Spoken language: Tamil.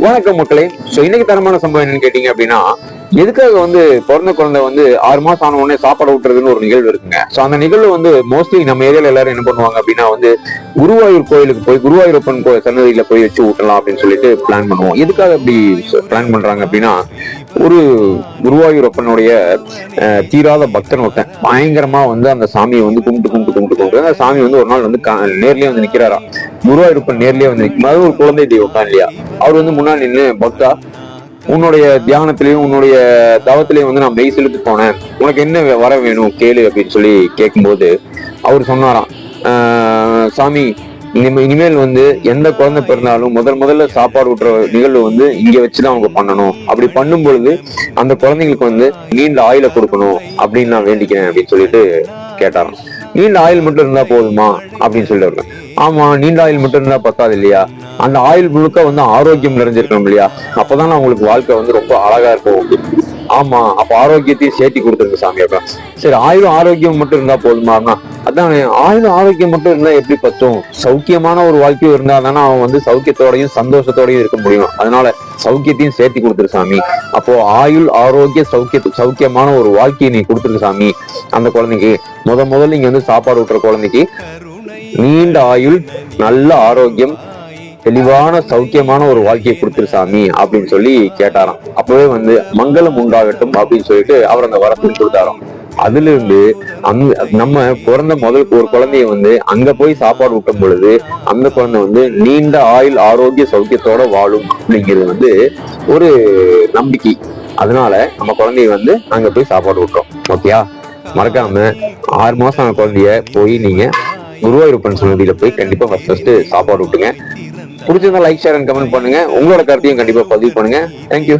வணக்கம் மக்களே. இன்னைக்கு தரமான சம்பவம் என்னன்னு கேட்டீங்க அப்படின்னா, எதுக்காக பிறந்த குழந்தை 6 மாசம் ஆன உடனே சாப்பாடு ஊட்டுறதுன்னு ஒரு நிகழ்வு இருக்குங்க. அந்த நிகழ்வு மோஸ்ட்லி நம்ம ஏரியால எல்லாரும் என்ன பண்ணுவாங்க அப்படின்னா குருவாயூர் கோயிலுக்கு போய் குருவாயூரப்பன் சன்னதியில போய் வச்சு ஊட்டலாம் அப்படின்னு சொல்லிட்டு பிளான் பண்ணுவோம். எதுக்காக அப்படி பிளான் பண்றாங்க அப்படின்னா, ஒரு குருவாயூரப்பனுடைய தீராத பக்தன் ஒருத்தன் பயங்கரமா அந்த சாமியை கும்பிட்டு அந்த சாமி ஒரு நாள் நேர்லயே நிக்கிறாரா. குருவாயூரப்பன் நேர்லயே நிற்கும். அது ஒரு குழந்தை தெய்வம் தான் இல்லையா. அவர் முன்னாடி நின்று, பக்தா, உன்னுடைய தியானத்திலையும் உன்னுடைய தவத்திலையும் நான் மெய் செலுத்து போனேன், உனக்கு என்ன வர வேணும் கேளு அப்படின்னு சொல்லி கேட்கும்போது அவர் சொன்னாராம், சாமி, இனிமேல் எந்த குழந்தை பிறந்தாலும் முதல்ல சாப்பாடு ஊட்டுற நிகழ்வு இங்க வச்சுதான் அவங்க பண்ணணும். அப்படி பண்ணும் பொழுது அந்த குழந்தைங்களுக்கு நீண்ட ஆயுளை கொடுக்கணும் அப்படின்னு நான் வேண்டிக்கிறேன் அப்படின்னு சொல்லிட்டு கேட்டாராம். நீண்ட ஆயுள் மட்டும் இருந்தா போதுமா அப்படின்னு சொல்லிட்டு இருக்கேன். ஆமா, நீண்ட ஆயுள் மட்டும் இருந்தா பத்தாது இல்லையா, அந்த ஆயுள் முழுக்க ஆரோக்கியம் நிறைஞ்சிருக்கணும் இல்லையா, அப்பதான் அவங்களுக்கு வாழ்க்கை ரொம்ப அழகா இருக்கும். ஆமா, அப்ப ஆரோக்கியத்தையும் சேர்த்தி கொடுத்துருங்க சாமி. அப்ப சரி, ஆரோக்கியம் மட்டும் இருந்தா போதுமானா, அதான் ஆயுளும் ஆரோக்கியம் மட்டும் இருந்தா எப்படி பத்தும், சௌக்கியமான ஒரு வாழ்க்கையும் இருந்தா தானே அவன் சௌக்கியத்தோடையும் சந்தோஷத்தோடையும் இருக்க முடியும். அதனால சௌக்கியத்தையும் சேர்த்தி கொடுத்துரு சாமி. அப்போ ஆயுள் ஆரோக்கிய சௌக்கியமான ஒரு வாழ்க்கையை நீ கொடுத்துருக்கு சாமி. அந்த குழந்தைக்கு முதல்ல இங்க சாப்பாடு ஊட்டுற குழந்தைக்கு நீண்ட ஆயுள், நல்ல ஆரோக்கியம், தெளிவான சௌக்கியமான ஒரு வாழ்க்கையை கொடுத்துரு சாமி அப்படின்னு சொல்லி கேட்டாராம். அப்பவே மங்களம் உண்டாகட்டும் அப்படின்னு சொல்லிட்டு அவர் அந்த வரத்தை கொடுத்தாராம். அதுல இருந்து நம்ம பிறந்த ஒரு குழந்தைய அங்க போய் சாப்பாடு ஊட்டும் பொழுது அந்த குழந்தை நீண்ட ஆயுள் ஆரோக்கிய சௌக்கியத்தோட வாழும் அப்படிங்கிறது ஒரு நம்பிக்கை. அதனால நம்ம குழந்தைய அங்க போய் சாப்பாடு ஊட்டுறோம். ஓகேயா? மறக்காம 6 மாசம் ஆன குழந்தைய போய் நீங்க குருவாயூரப்பன் சன்னதியில போய் கண்டிப்பா ஃபர்ஸ்ட் சாப்பாடு விட்டுங்க. பிடிச்சிருந்தா லைக், ஷேர் அண்ட் கமெண்ட் பண்ணுங்க. உங்களோட கருத்தையும் கண்டிப்பா பதிவு பண்ணுங்க. தேங்க்யூ.